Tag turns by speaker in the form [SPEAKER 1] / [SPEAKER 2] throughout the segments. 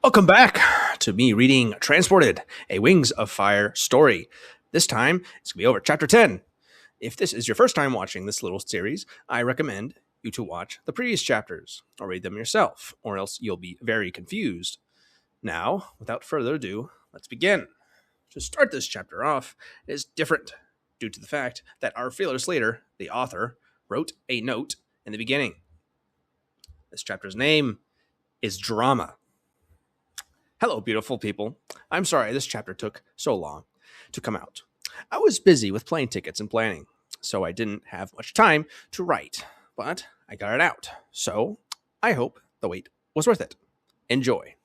[SPEAKER 1] Welcome back to me reading Transported, a Wings of Fire story. This time, it's going to be over chapter 10. If this is your first time watching this little series, I recommend you to watch the previous chapters or read them yourself, or else you'll be very confused. Now, without further ado, let's begin. To start this chapter off, it is different due to the fact that our fearless leader, the author, wrote a note in the beginning. This chapter's name is Drama. Hello, beautiful people. I'm sorry this chapter took so long to come out. I was busy with plane tickets and planning, so I didn't have much time to write, but I got it out. So I hope the wait was worth it. Enjoy.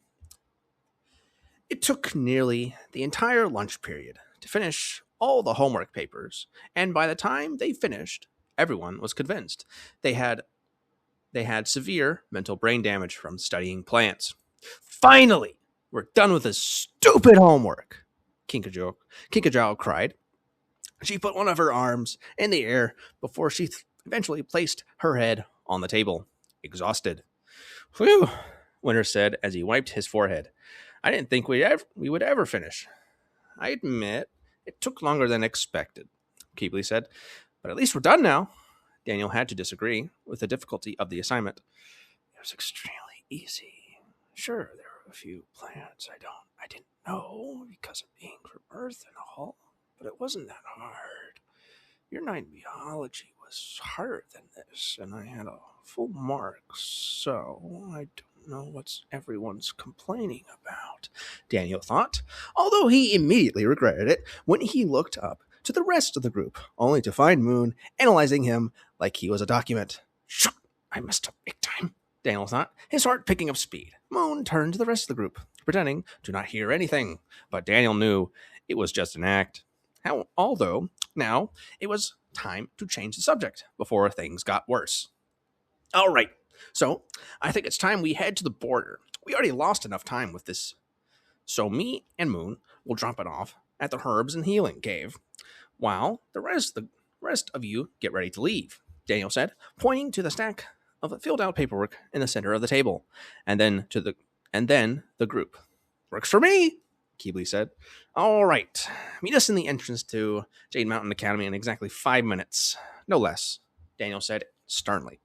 [SPEAKER 1] It took nearly the entire lunch period to finish all the homework papers, and by the time they finished, everyone was convinced they had severe mental brain damage from studying plants. Finally! We're done with this stupid homework, Kinkajou cried. She put one of her arms in the air before she eventually placed her head on the table, exhausted. Whew, Winter said as he wiped his forehead. I didn't think we would ever finish. I admit, it took longer than expected, Keebley said. But at least we're done now. Daniel had to disagree with the difficulty of the assignment. It was extremely easy. Sure, there were a few plants I didn't know because of being from Earth and all, but it wasn't that hard. Your night in biology was harder than this, and I had a full mark, so I don't know what everyone's complaining about, Daniel thought, although he immediately regretted it when he looked up to the rest of the group, only to find Moon analyzing him like he was a document. Shoot, I messed up big time, Daniel thought, his heart picking up speed. Moon turned to the rest of the group, pretending to not hear anything, but Daniel knew it was just an act. Although, now, it was time to change the subject before things got worse. All right, so I think it's time we head to the border. We already lost enough time with this. So me and Moon will drop it off at the Herbs and Healing Cave, while the rest of you get ready to leave, Daniel said, pointing to the stack of filled out paperwork in the center of the table, and then the group. Works for me, Keebley said. All right, meet us in the entrance to Jade Mountain Academy in exactly 5 minutes, no less, Daniel said sternly.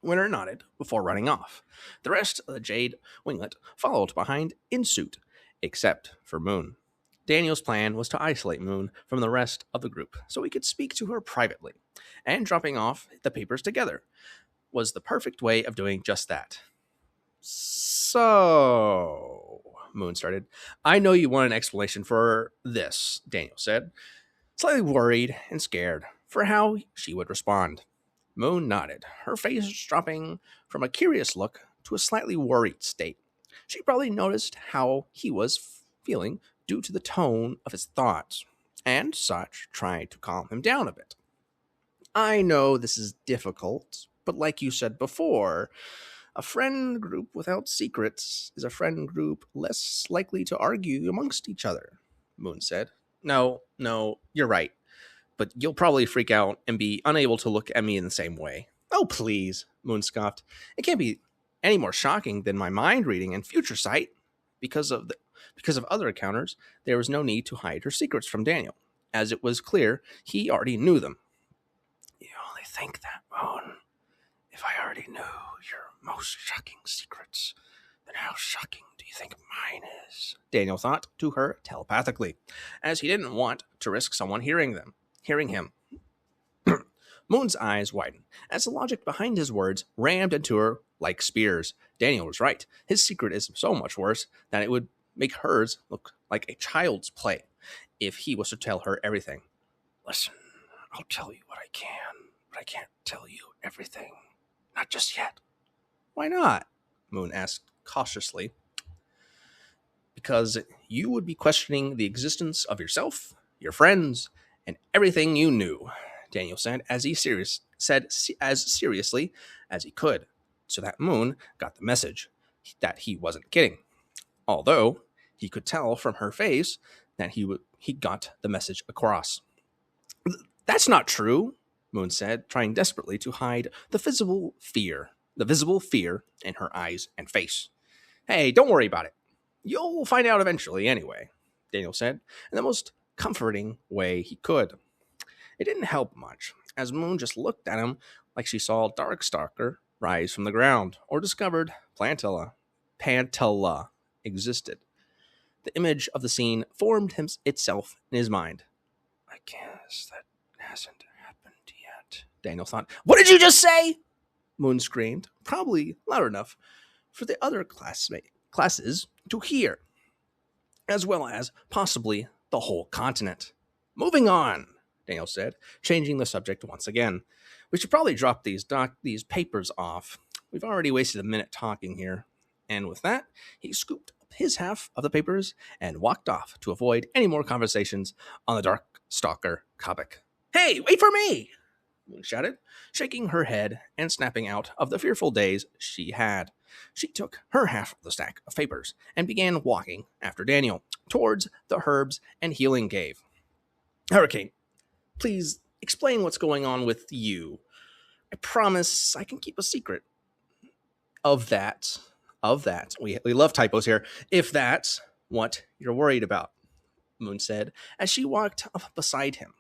[SPEAKER 1] Winter nodded before running off. The rest of the Jade Winglet followed behind in suit, except for Moon. Daniel's plan was to isolate Moon from the rest of the group so he could speak to her privately, and dropping off the papers together was the perfect way of doing just that. So, Moon started. I know you want an explanation for this, Daniel said, slightly worried and scared for how she would respond. Moon nodded, her face dropping from a curious look to a slightly worried state. She probably noticed how he was feeling due to the tone of his thoughts, and such tried to calm him down a bit. I know this is difficult, but like you said before, a friend group without secrets is a friend group less likely to argue amongst each other, Moon said. No, you're right, but you'll probably freak out and be unable to look at me in the same way. Oh, please, Moon scoffed. It can't be any more shocking than my mind reading and future sight. Because of other encounters, there was no need to hide her secrets from Daniel, as it was clear he already knew them. You only think that, Moon. If I already knew your most shocking secrets, then how shocking do you think mine is? Daniel thought to her telepathically, as he didn't want to risk someone hearing him. Moon's eyes widened as the logic behind his words rammed into her like spears. Daniel was right. His secret is so much worse that it would make hers look like a child's play if he was to tell her everything. Listen, I'll tell you what I can, but I can't tell you everything. Not just yet. Why not? Moon asked cautiously. Because you would be questioning the existence of yourself, your friends, and everything you knew, Daniel said, as seriously as he could, so that Moon got the message that he wasn't kidding. Although he could tell from her face that he got the message across. That's not true, Moon said, trying desperately to hide the visible fear in her eyes and face. Hey, don't worry about it. You'll find out eventually anyway, Daniel said, in the most comforting way he could. It didn't help much, as Moon just looked at him like she saw Darkstalker rise from the ground, or discovered Pantala existed. The image of the scene formed itself in his mind. I guess that hasn't happened yet, Daniel thought. What did you just say? Moon screamed, probably loud enough for the other classes to hear, as well as possibly the whole continent. Moving on, Daniel said, changing the subject once again. We should probably drop these papers off. We've already wasted a minute talking here. And with that, he scooped up his half of the papers and walked off to avoid any more conversations on the Darkstalker topic. Hey, wait for me! Moon shouted, shaking her head and snapping out of the fearful daze she had. She took her half of the stack of papers and began walking after Daniel towards the herbs and healing cave. Hurricane, please explain what's going on with you. I promise I can keep a secret. Of that. We love typos here. If that's what you're worried about, Moon said as she walked up beside him.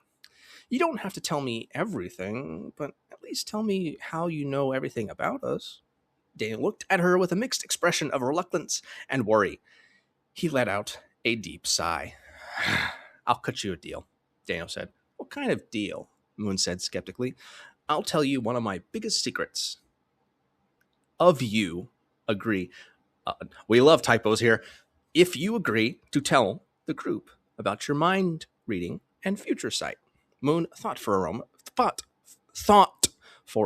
[SPEAKER 1] You don't have to tell me everything, but at least tell me how you know everything about us. Daniel looked at her with a mixed expression of reluctance and worry. He let out a deep sigh. I'll cut you a deal, Daniel said. What kind of deal? Moon said skeptically. I'll tell you one of my biggest secrets. Of you agree. We love typos here. If you agree to tell the group about your mind reading and future sight. Moon thought for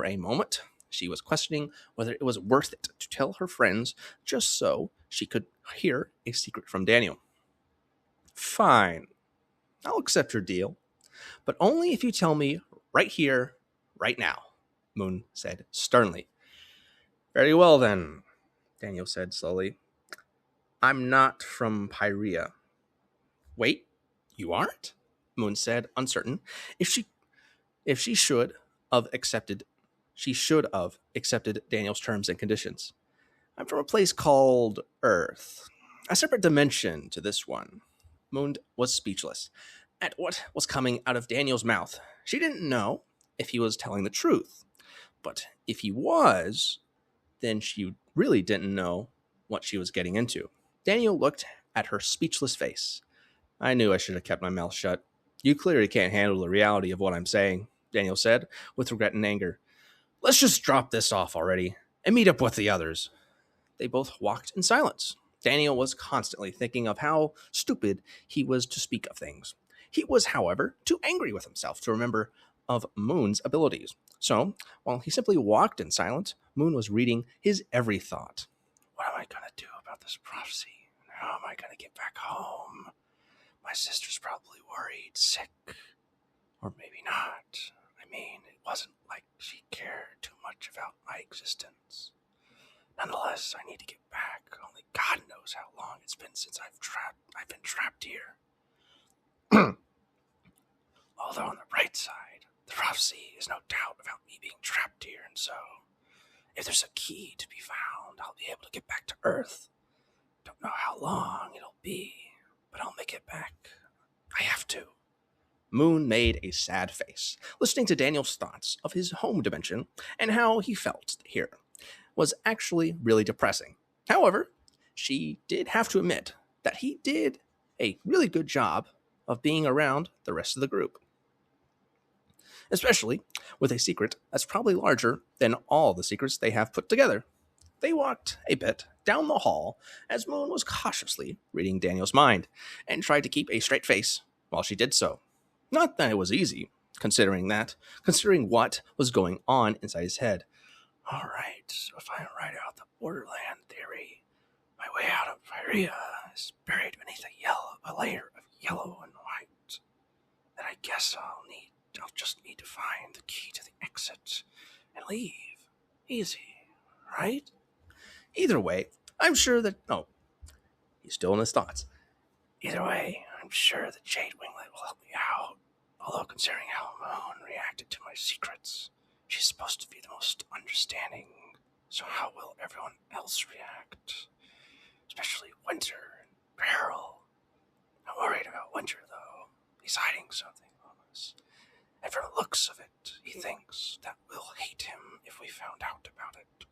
[SPEAKER 1] a moment. She was questioning whether it was worth it to tell her friends just so she could hear a secret from Daniel. Fine. I'll accept your deal, but only if you tell me right here, right now, Moon said sternly. Very well then, Daniel said slowly. I'm not from Pyrea. Wait, you aren't? Moon said, uncertain. If she should have accepted Daniel's terms and conditions. I'm from a place called Earth, a separate dimension to this one. Moon was speechless at what was coming out of Daniel's mouth. She didn't know if he was telling the truth, but if he was, then she really didn't know what she was getting into. Daniel looked at her speechless face. I knew I should have kept my mouth shut. You clearly can't handle the reality of what I'm saying, Daniel said, with regret and anger. Let's just drop this off already and meet up with the others. They both walked in silence. Daniel was constantly thinking of how stupid he was to speak of things. He was, however, too angry with himself to remember of Moon's abilities. So, while he simply walked in silence, Moon was reading his every thought. What am I going to do about this prophecy? How am I going to get back home? My sister's probably worried, sick, or maybe not. I mean, it wasn't like she cared too much about my existence. Nonetheless, I need to get back. Only God knows how long it's been since I've been trapped here. Although on the bright side, the prophecy is no doubt about me being trapped here, and so if there's a key to be found, I'll be able to get back to Earth. Don't know how long it'll be, but I'll make it back. I have to. Moon made a sad face, listening to Daniel's thoughts of his home dimension and how he felt here was actually really depressing. However, she did have to admit that he did a really good job of being around the rest of the group, especially with a secret that's probably larger than all the secrets they have put together. They walked a bit down the hall as Moon was cautiously reading Daniel's mind and tried to keep a straight face while she did so. Not that it was easy, considering what was going on inside his head. All right, so if I write out the borderland theory, my way out of Pyrea is buried beneath a layer of yellow and white. Then I guess I'll just need to find the key to the exit and leave. Easy, right? Either way, I'm sure that... Oh, he's still in his thoughts. Either way, I'm sure that Jade Winglet will help me out. Although considering how Moon reacted to my secrets, she's supposed to be the most understanding. So how will everyone else react? Especially Winter and and from the looks of it, he thinks that we'll hate him if we found out about it.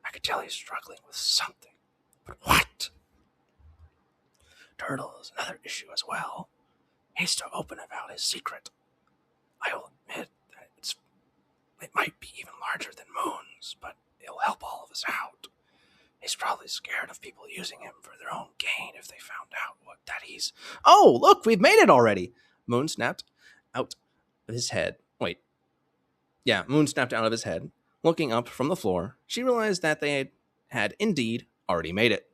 [SPEAKER 1] I could tell he's struggling with something, but what? Turtle is another issue as well. He's too open about his secret. I will admit that it might be even larger than Moon's, but it'll help all of us out. He's probably scared of people using him for their own gain if they found out that he's... Oh, look, we've made it already! Moon snapped out of his head. Moon snapped out of his head. Looking up from the floor, she realized that they had indeed already made it.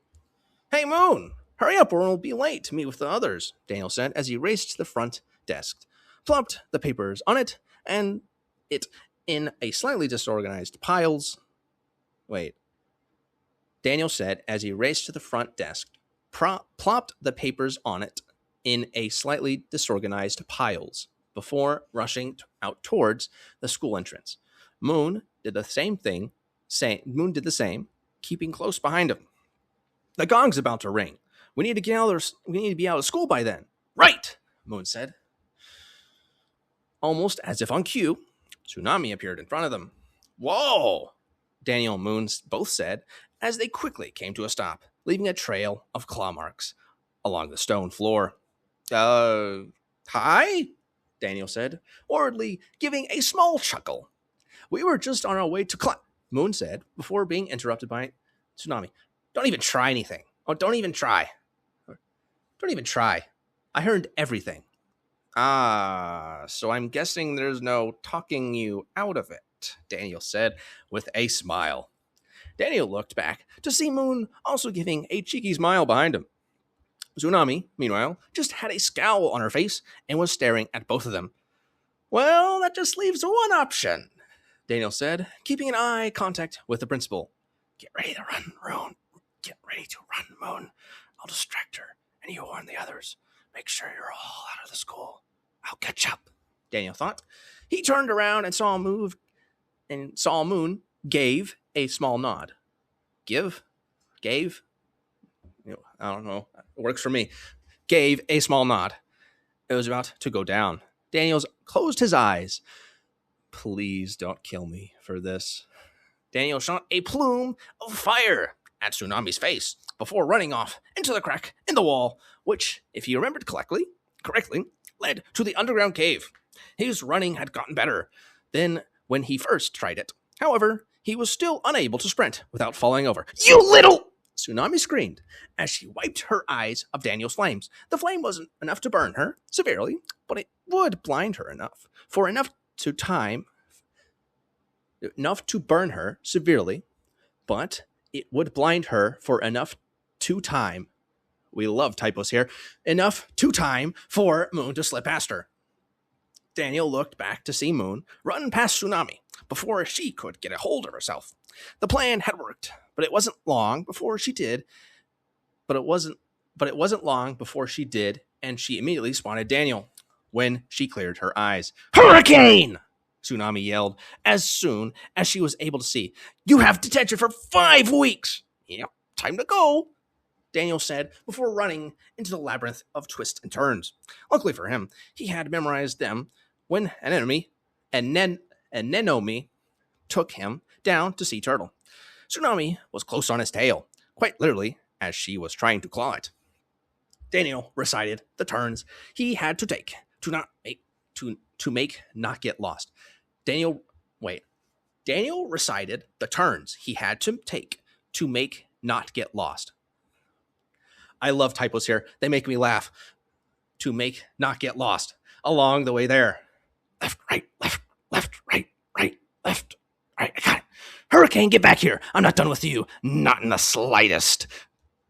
[SPEAKER 1] Hey, Moon! Hurry up or we'll be late to meet with the others, Daniel said as he raced to the front desk, plopped the papers on it, and it in a slightly disorganized piles. Daniel said as he raced to the front desk, plopped the papers on it in a slightly disorganized piles before rushing out towards the school entrance. Moon did the same, keeping close behind him. The gong's about to ring. We need to be out of school by then. Right, Moon said. Almost as if on cue, Tsunami appeared in front of them. Whoa! Daniel and Moon both said as they quickly came to a stop, leaving a trail of claw marks along the stone floor. Hi? Daniel said, worriedly giving a small chuckle. We were just on our way to class, Moon said, before being interrupted by Tsunami. Don't even try anything. Oh, don't even try. Don't even try. I heard everything. So I'm guessing there's no talking you out of it, Daniel said with a smile. Daniel looked back to see Moon also giving a cheeky smile behind him. Tsunami, meanwhile, just had a scowl on her face and was staring at both of them. Well, that just leaves one option, Daniel said, keeping an eye contact with the principal. Get ready to run, Moon. I'll distract her, and you warn the others. Make sure you're all out of the school. I'll catch up, Daniel thought. He turned around and saw Moon gave a small nod. Gave? I don't know. It works for me. Gave a small nod. It was about to go down. Daniels closed his eyes. Please don't kill me for this. Daniel shot a plume of fire at Tsunami's face before running off into the crack in the wall, which, if he remembered correctly, led to the underground cave. His running had gotten better than when he first tried it. However, he was still unable to sprint without falling over. You little... Tsunami screamed as she wiped her eyes of Daniel's flames. The flame wasn't enough to burn her severely, but it would blind her enough to burn her severely, but it would blind her for enough to time. We love typos here. Enough to time for Moon to slip past her. Daniel looked back to see Moon run past Tsunami before she could get a hold of herself. The plan had worked, but it wasn't long before she did. And she immediately spotted Daniel when she cleared her eyes. Hurricane! Tsunami yelled as soon as she was able to see. You have detention for 5 weeks. Yep, time to go, Daniel said before running into the labyrinth of twists and turns. Luckily for him, he had memorized them when Nenomi took him down to see Turtle. Tsunami was close on his tail, quite literally, as she was trying to claw it. Daniel recited the turns he had to take to not get lost. Daniel recited the turns he had to take to make not get lost. I love typos here. They make me laugh. To make not get lost along the way there. Left, right, left, right, left, right. I got it. Hurricane, get back here. I'm not done with you. Not in the slightest.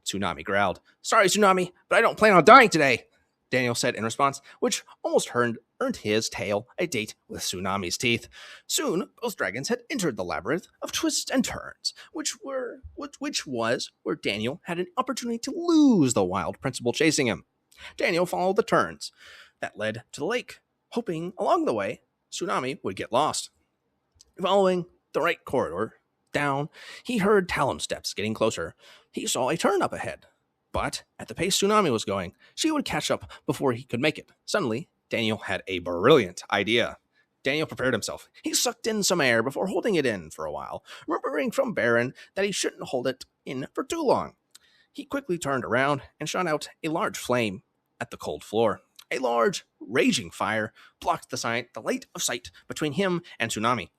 [SPEAKER 1] Tsunami growled. Sorry, Tsunami, but I don't plan on dying today, Daniel said in response, which almost earned his tail a date with Tsunami's teeth. Soon, both dragons had entered the labyrinth of twists and turns, which was where Daniel had an opportunity to lose the wild principal chasing him. Daniel followed the turns that led to the lake, hoping along the way Tsunami would get lost. Following the right corridor down, he heard Talon steps getting closer. He saw a turn up ahead, but at the pace Tsunami was going, she would catch up before he could make it. Suddenly, Daniel had a brilliant idea. Daniel prepared himself. He sucked in some air before holding it in for a while, remembering from Baron that he shouldn't hold it in for too long. He quickly turned around and shot out a large flame at the cold floor. A large, raging fire blocked the light of sight between him and Tsunami.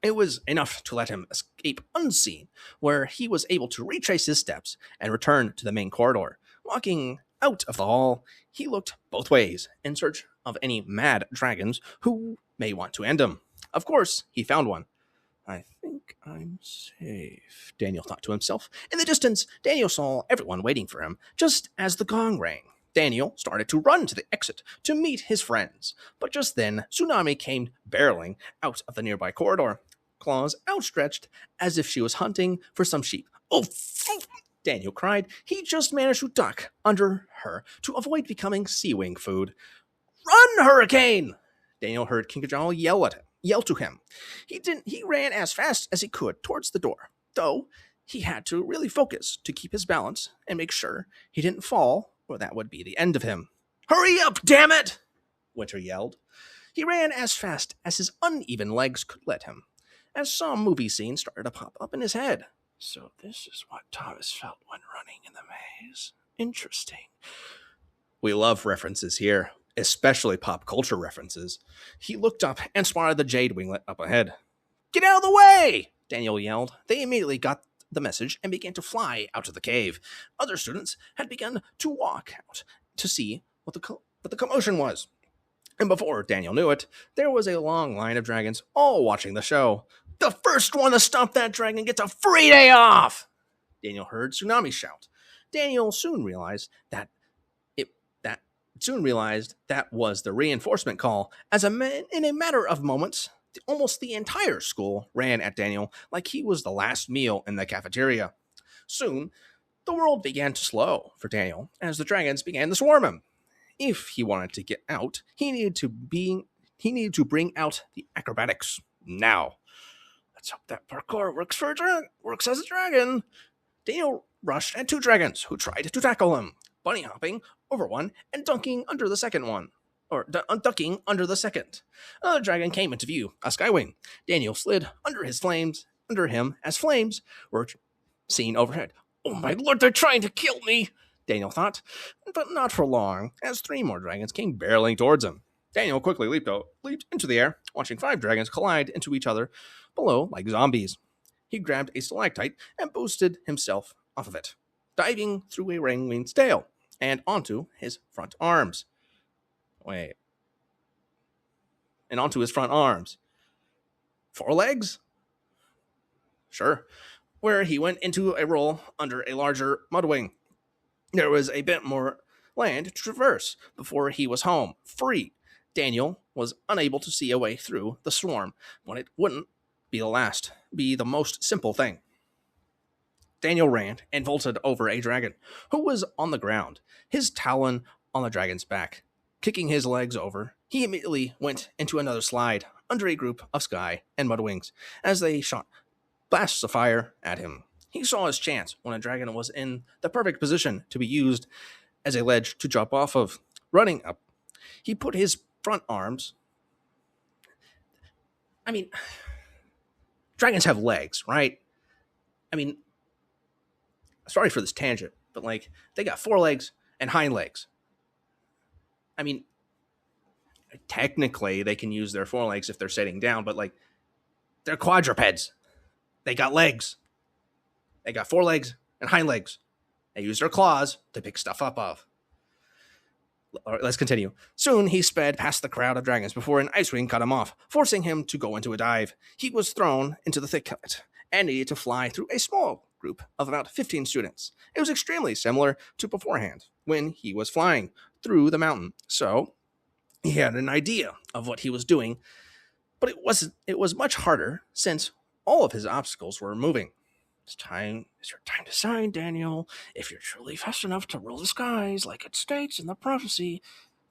[SPEAKER 1] It was enough to let him escape unseen, where he was able to retrace his steps and return to the main corridor. Walking out of the hall, he looked both ways in search of any mad dragons who may want to end him. Of course, he found one. I think I'm safe, Daniel thought to himself. In the distance, Daniel saw everyone waiting for him just as the gong rang. Daniel started to run to the exit to meet his friends, but just then, Tsunami came barreling out of the nearby corridor, claws outstretched as if she was hunting for some sheep. Oh, Daniel cried. He just managed to duck under her to avoid becoming sea wing food. Run, Hurricane! Daniel heard King Kajal yell to him. He ran as fast as he could towards the door, though he had to really focus to keep his balance and make sure he didn't fall, or that would be the end of him. Hurry up, damn it! Winter yelled. He ran as fast as his uneven legs could let him, as some movie scene started to pop up in his head. So this is what Thomas felt when running in the maze. Interesting. We love references here, especially pop culture references. He looked up and spotted the jade winglet up ahead. Get out of the way! Daniel yelled. They immediately got the message and began to fly out of the cave. Other students had begun to walk out to see what the commotion was. And before Daniel knew it, there was a long line of dragons all watching the show. The first one to stomp that dragon gets a free day off! Daniel heard Tsunami shout. Daniel soon realized that was the reinforcement call. In a matter of moments, almost the entire school ran at Daniel like he was the last meal in the cafeteria. Soon, the world began to slow for Daniel as the dragons began to swarm him. If he wanted to get out, he needed to bring out the acrobatics now. Let's hope that parkour works as a dragon. Daniel rushed at two dragons who tried to tackle him, bunny hopping over one and ducking under the second. Another dragon came into view, a skywing. Daniel slid under him as flames were seen overhead. Oh my lord, they're trying to kill me, Daniel thought, but not for long, as three more dragons came barreling towards him. Daniel quickly leaped into the air, watching five dragons collide into each other below like zombies. He grabbed a stalactite and boosted himself off of it, diving through a ringwing's tail and onto his front arms. Onto his front arms. Forelegs? Sure. Where he went into a roll under a larger mudwing. There was a bit more land to traverse before he was home, free. Daniel was unable to see a way through the swarm when it wouldn't be the most simple thing. Daniel ran and vaulted over a dragon who was on the ground, his talon on the dragon's back. Kicking his legs over, he immediately went into another slide under a group of sky and mudwings as they shot blasts of fire at him. He saw his chance when a dragon was in the perfect position to be used as a ledge to jump off of. Running up, he put his front arms. Dragons have legs, right? Sorry for this tangent, but they got forelegs and hind legs. Technically they can use their forelegs if they're sitting down, but they're quadrupeds. They got legs. They got forelegs and hind legs. They use their claws to pick stuff up of. All right, let's continue. Soon he sped past the crowd of dragons before an ice wing cut him off, forcing him to go into a dive. He was thrown into the thicket and needed to fly through a small group of about 15 students. It was extremely similar to beforehand when he was flying through the mountain. So he had an idea of what he was doing, but it was much harder since all of his obstacles were moving. It's your time to shine, Daniel. If you're truly fast enough to rule the skies like it states in the prophecy,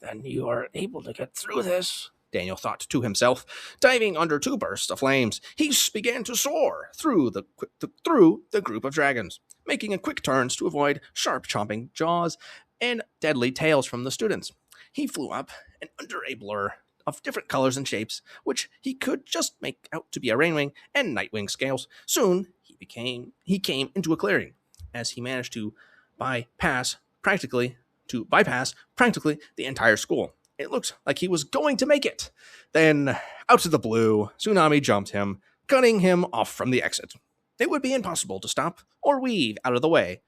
[SPEAKER 1] then you are able to get through this, Daniel thought to himself. Diving under two bursts of flames, he began to soar through the group of dragons, making quick turns to avoid sharp chomping jaws and deadly tails from the students. He flew up and under a blur of different colors and shapes, which he could just make out to be a rainwing and nightwing scales. Soon he came into a clearing, as he managed to bypass practically the entire school. It looked like he was going to make it. Then, out of the blue, Tsunami jumped him, cutting him off from the exit. It would be impossible to stop or weave out of the way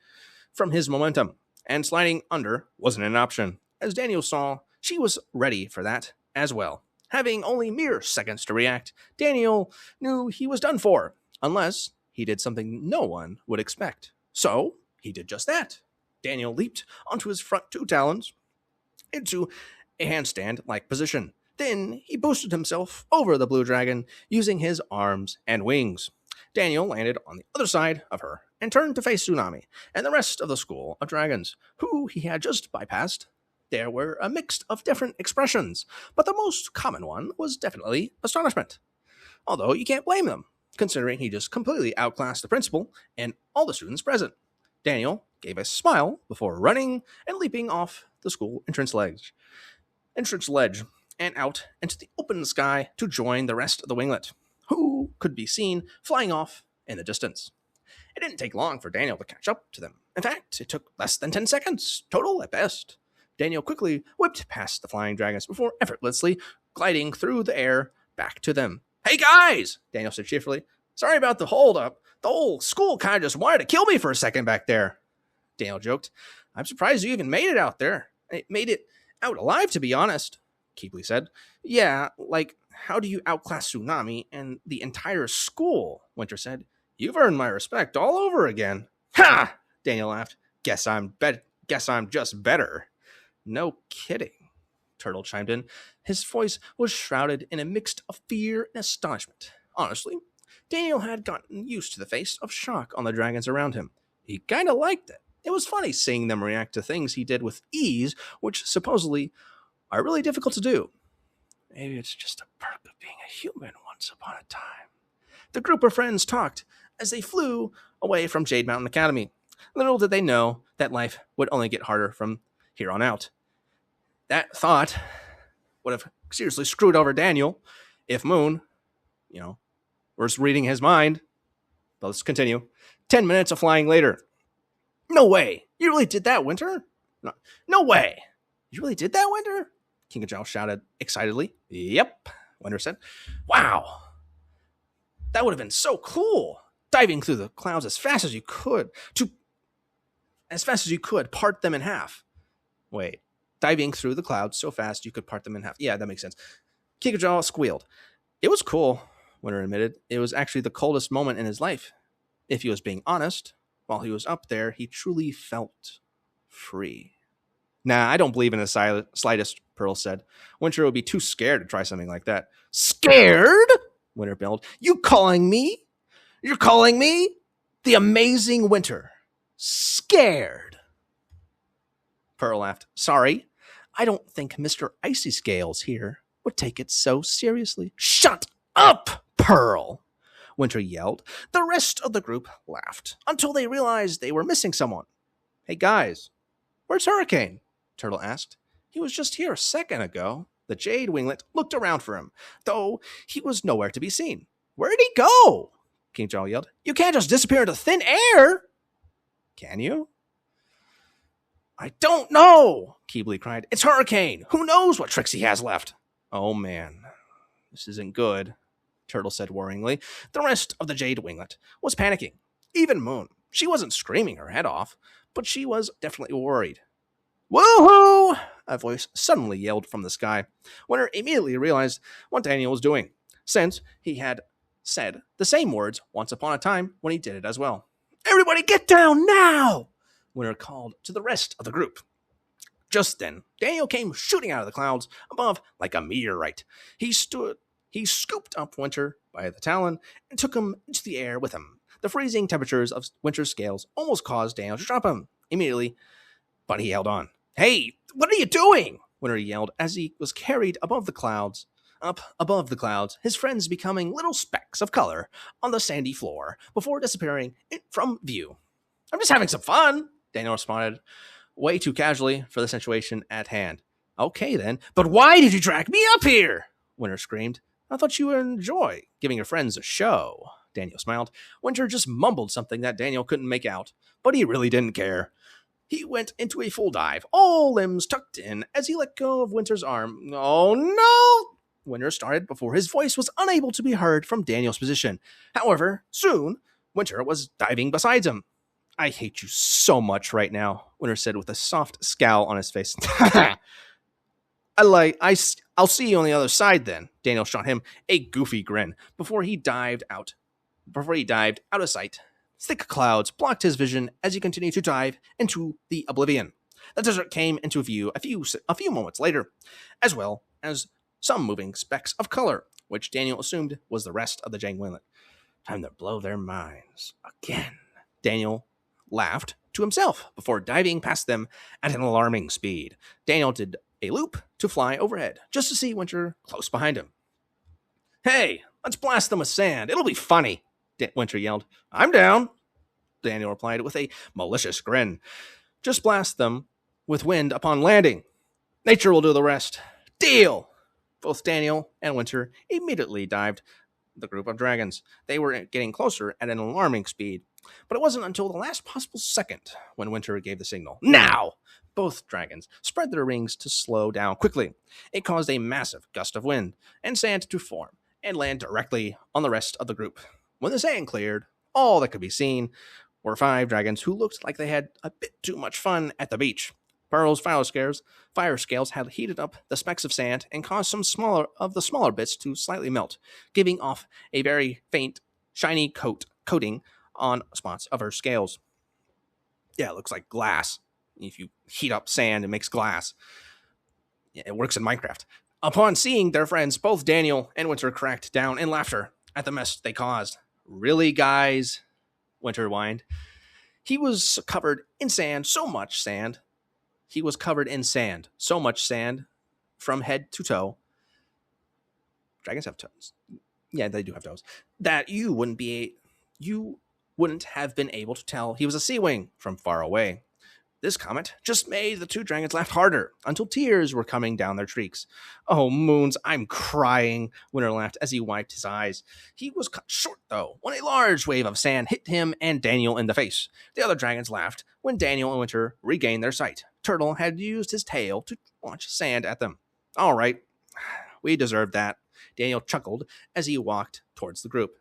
[SPEAKER 1] from his momentum, and sliding under wasn't an option. As Daniel saw, she was ready for that as well. Having only mere seconds to react, Daniel knew he was done for, unless he did something no one would expect. So, he did just that. Daniel leaped onto his front two talons into a handstand-like position. Then he boosted himself over the blue dragon using his arms and wings. Daniel landed on the other side of her and turned to face Tsunami and the rest of the school of dragons, who he had just bypassed. There were a mix of different expressions, but the most common one was definitely astonishment. Although you can't blame them, considering he just completely outclassed the principal and all the students present. Daniel gave a smile before running and leaping off the school entrance ledge and out into the open sky to join the rest of the winglet, who could be seen flying off in the distance. It didn't take long for Daniel to catch up to them. In fact, it took less than 10 seconds, total at best. Daniel quickly whipped past the flying dragons before effortlessly gliding through the air back to them. "Hey guys!" Daniel said cheerfully. "Sorry about the holdup. The whole school kind of just wanted to kill me for a second back there." Daniel joked. "I'm surprised you even made it out there. It made it out alive, to be honest," Keebley said. "Yeah, like, how do you outclass Tsunami and the entire school?" Winter said. "You've earned my respect all over again." "Ha!" Daniel laughed. Guess I'm just better." "No kidding," Turtle chimed in. His voice was shrouded in a mix of fear and astonishment. Honestly, Daniel had gotten used to the face of shock on the dragons around him. He kind of liked it. It was funny seeing them react to things he did with ease, which supposedly are really difficult to do. Maybe it's just a perk of being a human once upon a time. The group of friends talked as they flew away from Jade Mountain Academy. Little did they know that life would only get harder from here on out. That thought would have seriously screwed over Daniel if Moon, was reading his mind. But let's continue. 10 minutes of flying later. "No way! You really did that, Winter?" No way! You really did that, Winter?" King Kajal shouted excitedly. "Yep," Winter said. "Wow! That would have been so cool! Diving through the clouds as fast as you could, part them in half." Wait, diving through the clouds so fast you could part them in half. Yeah, that makes sense. King Kajal squealed. "It was cool," Winter admitted. "It was actually the coldest moment in his life. If he was being honest, while he was up there, he truly felt free." "Nah, I don't believe in the slightest," Pearl said. "Winter would be too scared to try something like that." "Scared?" Winter bellowed. You're calling me the amazing Winter scared?" Pearl laughed. "Sorry, I don't think Mr. Icy Scales here would take it so seriously." "Shut up, Pearl!" Winter yelled. The rest of the group laughed until they realized they were missing someone. "Hey guys, where's Hurricane?" Turtle asked. "He was just here a second ago." The Jade Winglet looked around for him, though he was nowhere to be seen. "Where'd he go?" King Jaw yelled. "You can't just disappear into thin air!" "Can you?" "I don't know!" Keebley cried. "It's Hurricane! Who knows what tricks he has left?" "Oh man, this isn't good," Turtle said worryingly. The rest of the Jade Winglet was panicking. Even Moon. She wasn't screaming her head off, but she was definitely worried. "Woohoo!" a voice suddenly yelled from the sky. Winter immediately realized what Daniel was doing, since he had said the same words once upon a time when he did it as well. "Everybody get down now!" Winter called to the rest of the group. Just then, Daniel came shooting out of the clouds above like a meteorite. He scooped up Winter by the talon and took him into the air with him. The freezing temperatures of Winter's scales almost caused Daniel to drop him immediately, but he held on. "Hey, what are you doing?" Winter yelled as he was carried above the clouds. Up above the clouds, his friends becoming little specks of color on the sandy floor before disappearing from view. "I'm just having some fun," Daniel responded, way too casually for the situation at hand. Okay then, but why did you drag me up here? Winter screamed. I thought you would enjoy giving your friends a show. Daniel smiled. Winter just mumbled something that Daniel couldn't make out, but he really didn't care. He went into a full dive, all limbs tucked in, as he let go of Winter's arm. Oh no! Winter started before his voice was unable to be heard from Daniel's position. However, soon, Winter was diving beside him. I hate you so much right now, Winter said with a soft scowl on his face. I'll see you on the other side then. Daniel shot him a goofy grin before he dived out of sight. Thick clouds blocked his vision as he continued to dive into the oblivion. The desert came into view a few moments later, as well as some moving specks of color, which Daniel assumed was the rest of the Jangwinlet. Time to blow their minds again. Daniel laughed to himself before diving past them at an alarming speed. Daniel did a loop to fly overhead, just to see Winter close behind him. Hey, let's blast them with sand. It'll be funny, Winter yelled. I'm down, Daniel replied with a malicious grin. Just blast them with wind upon landing. Nature will do the rest. Deal! Both Daniel and Winter immediately dived the group of dragons. They were getting closer at an alarming speed, but it wasn't until the last possible second when Winter gave the signal. Now! Both dragons spread their wings to slow down quickly. It caused a massive gust of wind and sand to form and land directly on the rest of the group. When the sand cleared, all that could be seen were 5 dragons who looked like they had a bit too much fun at the beach. Pearl's fire scales had heated up the specks of sand and caused some of the smaller bits to slightly melt, giving off a very faint, shiny coating on spots of her scales. Yeah, it looks like glass. If you heat up sand, it makes glass. Yeah, it works in Minecraft. Upon seeing their friends, both Daniel and Winter cracked down in laughter at the mess they caused. Really, guys? Winter whined. He was covered in sand, so much sand. He was covered in sand, so much sand from head to toe. Dragons have toes. Yeah, they do have toes. That you wouldn't have been able to tell he was a sea wing from far away. This comment just made the 2 dragons laugh harder until tears were coming down their cheeks. Oh, moons, I'm crying, Winter laughed as he wiped his eyes. He was cut short, though, when a large wave of sand hit him and Daniel in the face. The other dragons laughed when Daniel and Winter regained their sight. Turtle had used his tail to launch sand at them. All right, we deserved that, Daniel chuckled as he walked towards the group.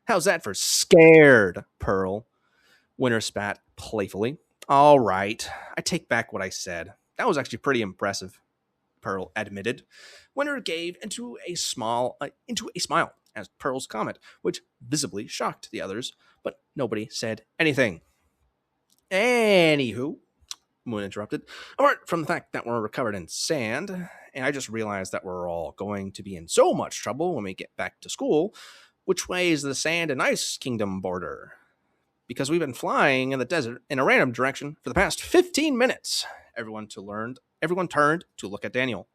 [SPEAKER 1] How's that for scared, Pearl? Winter spat playfully. All right, I take back what I said. That was actually pretty impressive, Pearl admitted. Winter gave into a smile as Pearl's comment, which visibly shocked the others, but nobody said anything. Anywho, Moon interrupted, apart from the fact that we're covered in sand, and I just realized that we're all going to be in so much trouble when we get back to school, which way is the Sand and Ice Kingdom border? Because we've been flying in the desert in a random direction for the past 15 minutes. Everyone turned to look at Daniel.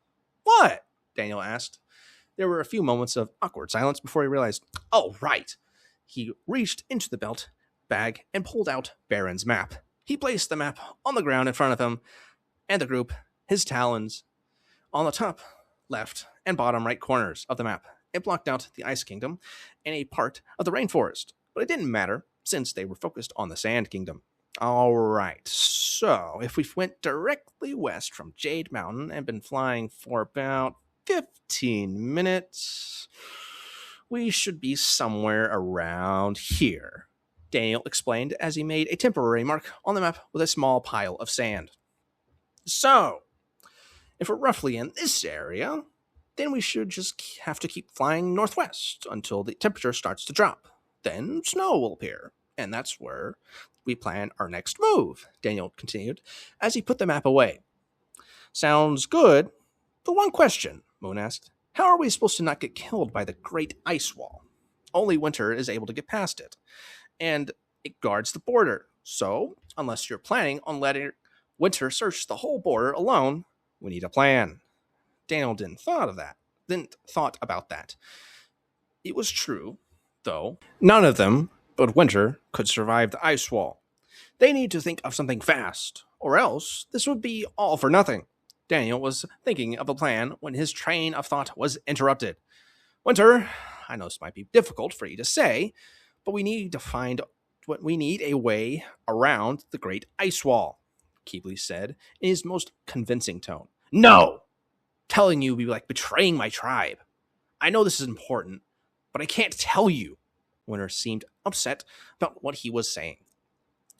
[SPEAKER 1] What? Daniel asked. There were a few moments of awkward silence before he realized, oh, right. He reached into the belt bag and pulled out Baron's map. He placed the map on the ground in front of him and the group, his talons on the top left and bottom right corners of the map. It blocked out the Ice Kingdom and a part of the rainforest, but it didn't matter, since they were focused on the Sand Kingdom. All right, so if we went directly west from Jade Mountain and been flying for about 15 minutes, we should be somewhere around here, Daniel explained as he made a temporary mark on the map with a small pile of sand. So, if we're roughly in this area, then we should just have to keep flying northwest until the temperature starts to drop. Then snow will appear, and that's where we plan our next move, Daniel continued as he put the map away. Sounds good, but one question, Moon asked. How are we supposed to not get killed by the Great Ice Wall? Only Winter is able to get past it, and it guards the border. So, unless you're planning on letting Winter search the whole border alone, we need a plan. Daniel didn't thought about that. It was true, though. None of them but Winter could survive the ice wall. They need to think of something fast, or else this would be all for nothing. Daniel was thinking of a plan when his train of thought was interrupted. Winter, I know this might be difficult for you to say, but we need a way around the great ice wall, Keebley said in his most convincing tone. No! Telling you would be like betraying my tribe. I know this is important, but I can't tell you. Winter seemed upset about what he was saying.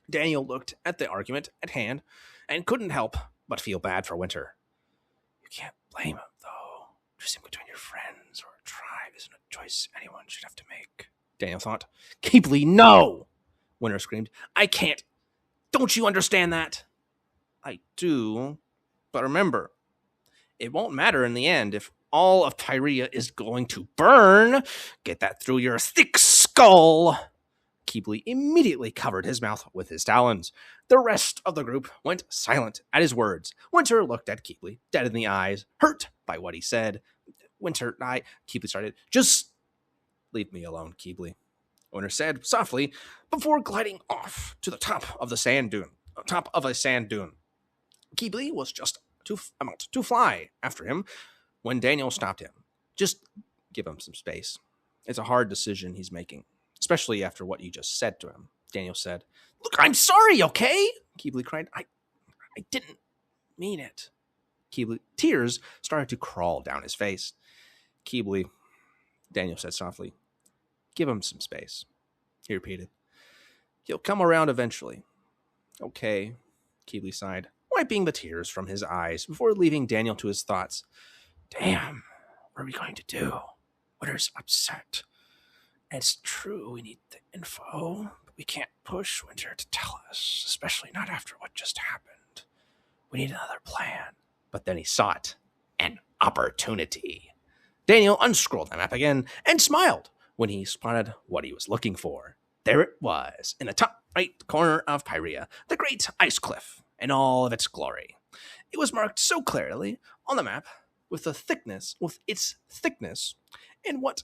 [SPEAKER 1] Daniel looked at the argument at hand and couldn't help but feel bad for Winter. You can't blame him, though. Choosing between your friends or a tribe isn't a choice anyone should have to make, Daniel thought. Keebley, no! Winter screamed. I can't. Don't you understand that? I do. But remember, it won't matter in the end if all of Pyrea is going to burn. Get that through your thick skull. Keebley immediately covered his mouth with his talons. The rest of the group went silent at his words. Winter looked at Keebley, dead in the eyes, hurt by what he said. Keebley started. Just leave me alone, Keebley, Winter said softly before gliding off to the top of a sand dune. Keebley was just about to fly after him when Daniel stopped him. Just give him some space. It's a hard decision he's making, especially after what you just said to him, Daniel said. Look, I'm sorry, okay? Keebley cried. I didn't mean it. Tears started to crawl down his face. Keebley, Daniel said softly, give him some space. He repeated. He'll come around eventually. Okay, Keebley sighed, wiping the tears from his eyes before leaving Daniel to his thoughts. Damn, what are we going to do? Winter's upset. It's true, we need the info, but we can't push Winter to tell us, especially not after what just happened. We need another plan. But then he sought an opportunity. Daniel unscrolled the map again and smiled when he spotted what he was looking for. There it was, in the top right corner of Pyrea, the great ice cliff in all of its glory. It was marked so clearly on the map with its thickness, and what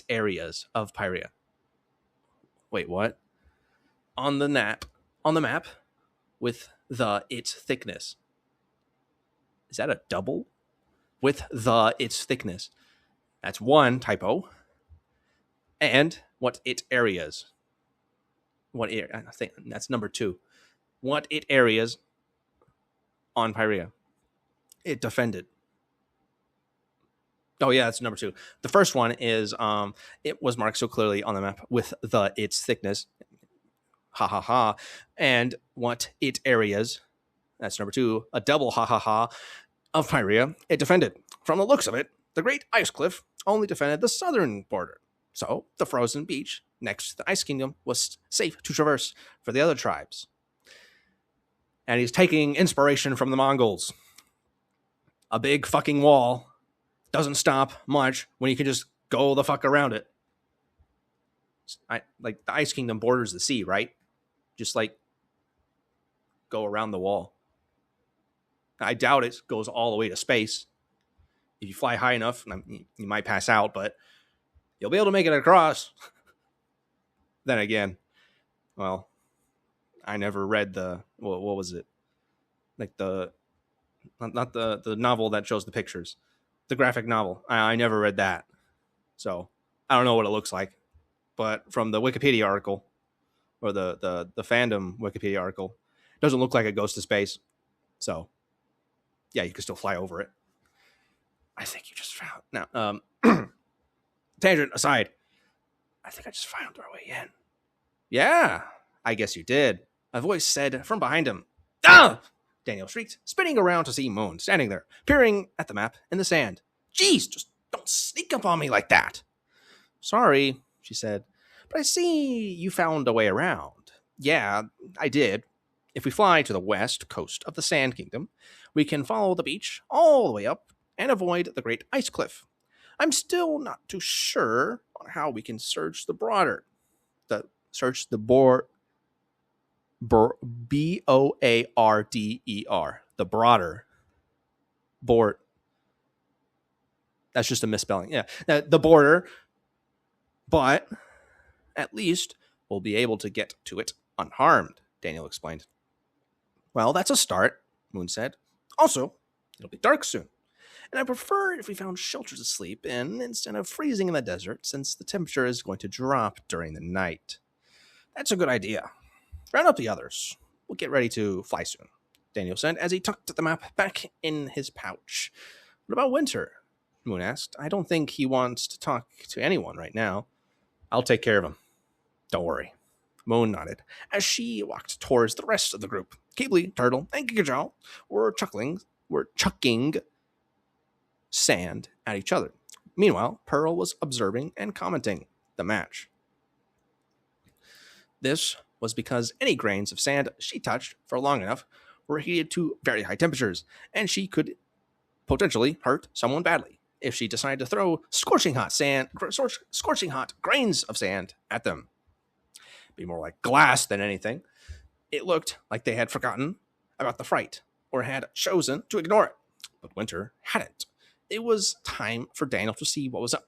[SPEAKER 1] areas of Pyrea. Wait, what? On the map with its thickness. Is that a double? With its thickness. That's one typo. And what it areas. I think that's number 2. What it areas on Pyrea. It defended. Oh yeah, that's number 2. The first one is it was marked so clearly on the map with its thickness. Ha ha ha. And what it areas. That's number 2. A double ha ha ha of Pyrea. It defended. From the looks of it, the Great Ice Cliff only defended the southern border. So the frozen beach next to the Ice Kingdom was safe to traverse for the other tribes. And he's taking inspiration from the Mongols. A big fucking wall doesn't stop much when you can just go the fuck around it. Like the Ice Kingdom borders the sea, right? Just like go around the wall. I doubt it goes all the way to space. If you fly high enough, you might pass out, but you'll be able to make it across. Then again, well, I never read what was it? Like not the novel that shows the pictures. The graphic novel. I never read that. So I don't know what it looks like. But from the Wikipedia article, or the fandom Wikipedia article, it doesn't look like it goes to space. So yeah, you can still fly over it. I think you just found now. Tangent aside, I think I just found our way in. Yeah, I guess you did. A voice said from behind him. Ah! Daniel shrieked, spinning around to see Moon standing there, peering at the map in the sand. Jeez, just don't sneak up on me like that. Sorry, she said, but I see you found a way around. Yeah, I did. If we fly to the west coast of the Sand Kingdom, we can follow the beach all the way up and avoid the Great Ice Cliff. I'm still not too sure on how we can search the broader. B-O-A-R-D-E-R. The broader. Board. That's just a misspelling. Yeah. The border. But at least we'll be able to get to it unharmed, Daniel explained. Well, that's a start, Moon said. Also, it'll be dark soon, and I prefer if we found shelter to sleep in instead of freezing in the desert, since the temperature is going to drop during the night. That's a good idea. Round up the others. We'll get ready to fly soon, Daniel said as he tucked the map back in his pouch. What about Winter? Moon asked. I don't think he wants to talk to anyone right now. I'll take care of him. Don't worry. Moon nodded as she walked towards the rest of the group. Keebly, Turtle, and Gigajow were chucking sand at each other. Meanwhile, Pearl was observing and commenting the match. This was because any grains of sand she touched for long enough were heated to very high temperatures, and she could potentially hurt someone badly if she decided to throw scorching hot grains of sand at them. Be more like glass than anything. It looked like they had forgotten about the fright or had chosen to ignore it, but Winter hadn't. It was time for Daniel to see what was up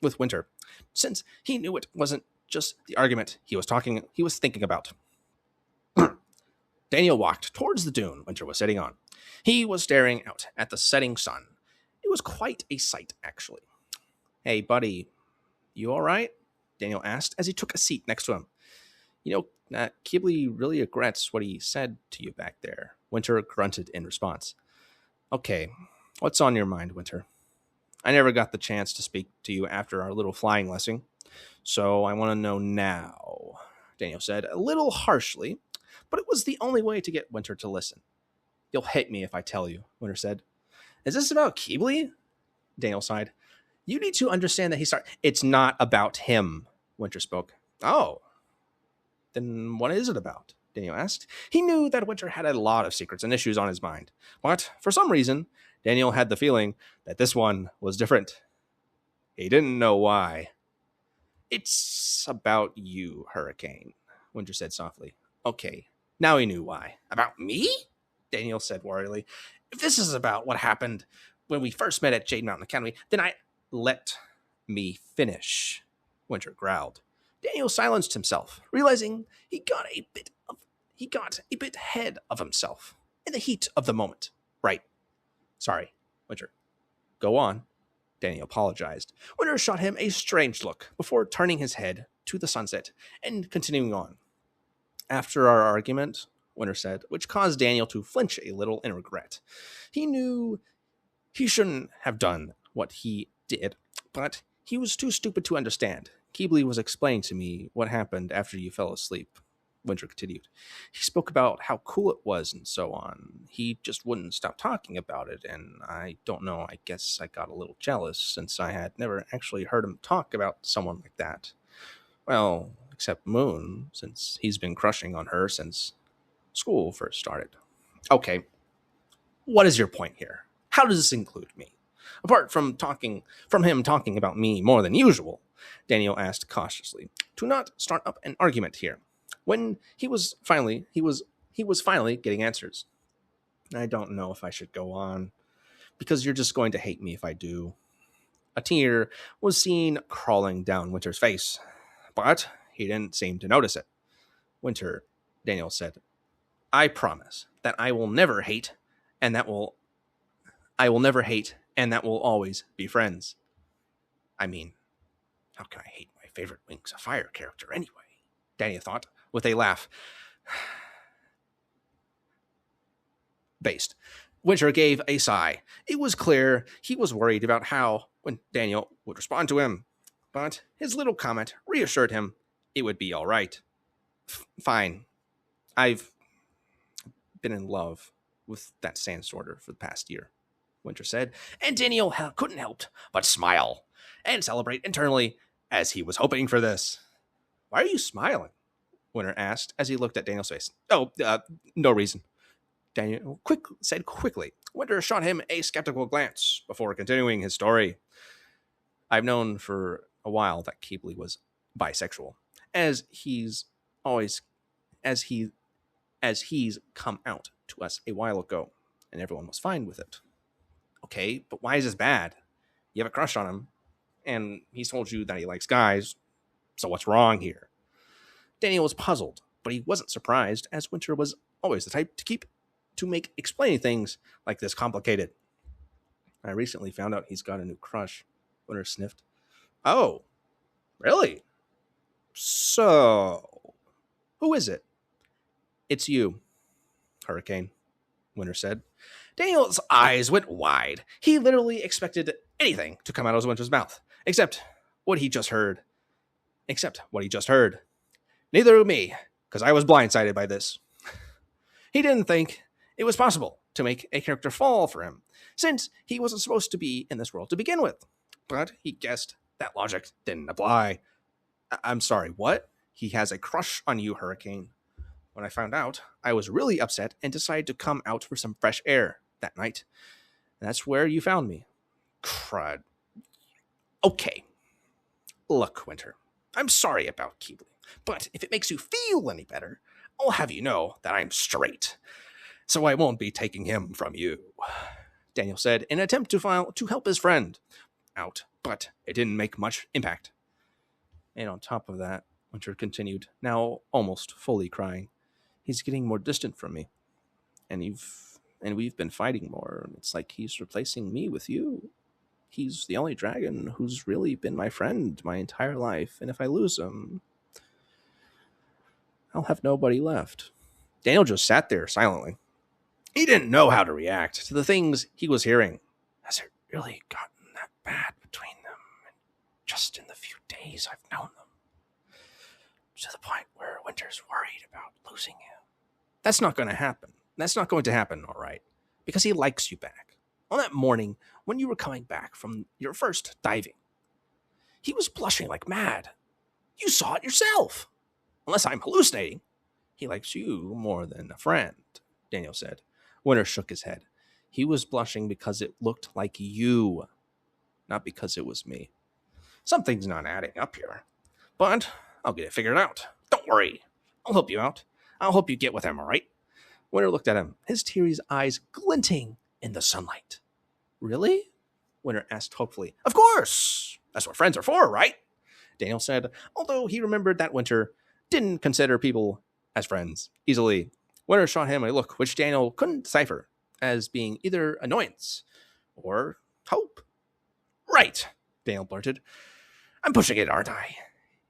[SPEAKER 1] with Winter, since he knew it wasn't just the argument he was thinking about. Daniel walked towards the dune Winter was sitting on. He was staring out at the setting sun. It was quite a sight, actually. Hey, buddy, you all right? Daniel asked as he took a seat next to him. Keebly really regrets what he said to you back there. Winter grunted in response. Okay, what's on your mind, Winter? I never got the chance to speak to you after our little flying lesson, so I want to know now, Daniel said, a little harshly, but it was the only way to get Winter to listen. You'll hate me if I tell you, Winter said. Is this about Keebly? Daniel sighed. You need to understand that It's not about him, Winter spoke. Oh. Then what is it about? Daniel asked. He knew that Winter had a lot of secrets and issues on his mind, but for some reason, Daniel had the feeling that this one was different. He didn't know why. It's about you, Hurricane, Winter said softly. Okay, now he knew why. About me? Daniel said worriedly. If this is about what happened when we first met at Jade Mountain Academy, then let me finish, Winter growled. Daniel silenced himself, realizing he got a bit ahead of himself in the heat of the moment. Right. Sorry, Winter. Go on. Daniel apologized. Winter shot him a strange look before turning his head to the sunset and continuing on. After our argument, Winter said, which caused Daniel to flinch a little in regret. He knew he shouldn't have done what he did, but he was too stupid to understand. Keebly was explaining to me what happened after you fell asleep, Winter continued. He spoke about how cool it was and so on. He just wouldn't stop talking about it, and I don't know, I guess I got a little jealous since I had never actually heard him talk about someone like that. Well, except Moon, since he's been crushing on her since school first started. Okay, what is your point here? How does this include me? Apart from him talking about me more than usual, Daniel asked cautiously, to not start up an argument here. When he was finally getting answers. I don't know if I should go on, because you're just going to hate me if I do. A tear was seen crawling down Winter's face, but he didn't seem to notice it. Winter, Daniel said, I promise that I will never hate, and that will always be friends. I mean, how can I hate my favorite Wings of Fire character anyway? Daniel thought, with a laugh. Based. Winter gave a sigh. It was clear he was worried about how when Daniel would respond to him, but his little comment reassured him it would be all right. Fine. I've been in love with that sand sorter for the past year, Winter said, and Daniel couldn't help but smile and celebrate internally as he was hoping for this. Why are you smiling? Winter asked as he looked at Daniel's face. No reason. Daniel said quickly. Winter shot him a skeptical glance before continuing his story. I've known for a while that Keebly was bisexual, as he's come out to us a while ago, and everyone was fine with it. Okay, but why is this bad? You have a crush on him, and he's told you that he likes guys, so what's wrong here? Daniel was puzzled, but he wasn't surprised, as Winter was always the type to make explaining things like this complicated. I recently found out he's got a new crush. Winter sniffed. Oh, really? So, who is it? It's you, Hurricane, Winter said. Daniel's eyes went wide. He literally expected anything to come out of Winter's mouth, except what he just heard. Neither of me, because I was blindsided by this. He didn't think it was possible to make a character fall for him, since he wasn't supposed to be in this world to begin with. But he guessed that logic didn't apply. I'm sorry, what? He has a crush on you, Hurricane. When I found out, I was really upset and decided to come out for some fresh air that night. That's where you found me. Crud. Okay. Look, Winter, I'm sorry about Keebly, but if it makes you feel any better, I'll have you know that I'm straight, so I won't be taking him from you, Daniel said in an attempt to help his friend out, but it didn't make much impact. And on top of that, Winter continued, now almost fully crying, he's getting more distant from me, and we've been fighting more. It's like he's replacing me with you. He's the only dragon who's really been my friend my entire life, and if I lose him, I'll have nobody left. Daniel just sat there silently. He didn't know how to react to the things he was hearing. Has it really gotten that bad between them? Just in the few days I've known them. To the point where Winter's worried about losing you. That's not going to happen. That's not going to happen, all right. Because he likes you back. On that morning, when you were coming back from your first diving, he was blushing like mad. You saw it yourself. Unless I'm hallucinating. He likes you more than a friend, Daniel said. Winter shook his head. He was blushing because it looked like you, not because it was me. Something's not adding up here. But I'll get it figured out. Don't worry. I'll help you out. I'll help you get with him, all right? Winter looked at him, his teary eyes glinting in the sunlight. Really? Winter asked hopefully. Of course! That's what friends are for, right? Daniel said, although he remembered that Winter didn't consider people as friends easily. Winter shot him a look which Daniel couldn't decipher as being either annoyance or hope. Right, Daniel blurted. I'm pushing it, aren't I?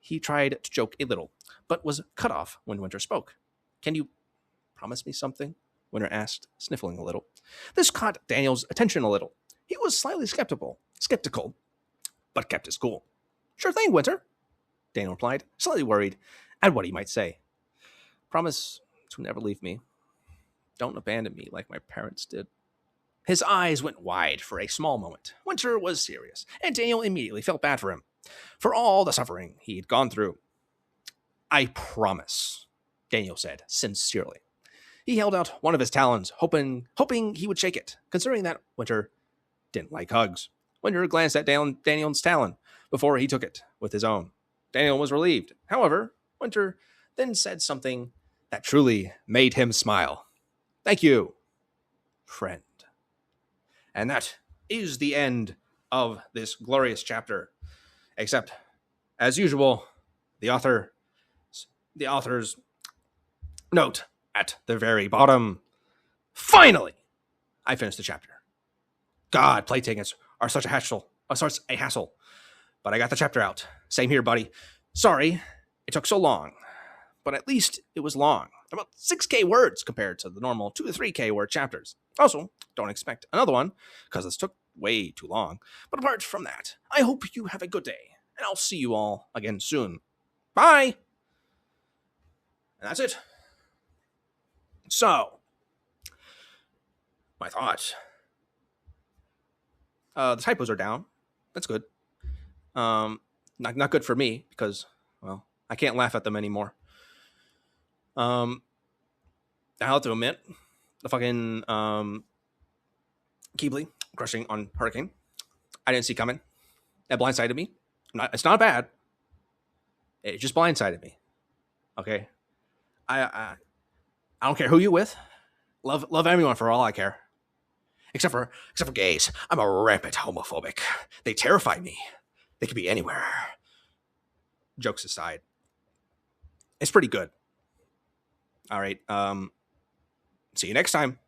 [SPEAKER 1] He tried to joke a little, but was cut off when Winter spoke. Can you promise me something? Winter asked, sniffling a little. This caught Daniel's attention a little. He was slightly skeptical, but kept his cool. Sure thing, Winter, Daniel replied, slightly worried at what he might say. Promise to never leave me. Don't abandon me like my parents did. His eyes went wide for a small moment. Winter was serious, and Daniel immediately felt bad for him, for all the suffering he'd gone through. I promise, Daniel said sincerely. He held out one of his talons, hoping he would shake it, considering that Winter didn't like hugs. Winter glanced at Daniel's talon before he took it with his own. Daniel was relieved. However, Winter then said something that truly made him smile. Thank you, friend. And that is the end of this glorious chapter. Except, as usual, the author's note at the very bottom. Finally, I finished the chapter. God, play tickets are such a hassle. But I got the chapter out. Same here, buddy. Sorry it took so long, but at least it was long. About 6K words compared to the normal 2 to 3K word chapters. Also, don't expect another one, because this took way too long. But apart from that, I hope you have a good day, and I'll see you all again soon. Bye! And that's it. So, my thoughts. The typos are down. That's good. Not good for me, because, well, I can't laugh at them anymore. I have to admit, the fucking Keebly crushing on Hurricane, I didn't see coming. That blindsided me. It's not bad. It just blindsided me. Okay, I don't care who you with. Love everyone for all I care. Except for gays. I'm a rampant homophobic. They terrify me. They could be anywhere. Jokes aside, it's pretty good. All right. See you next time.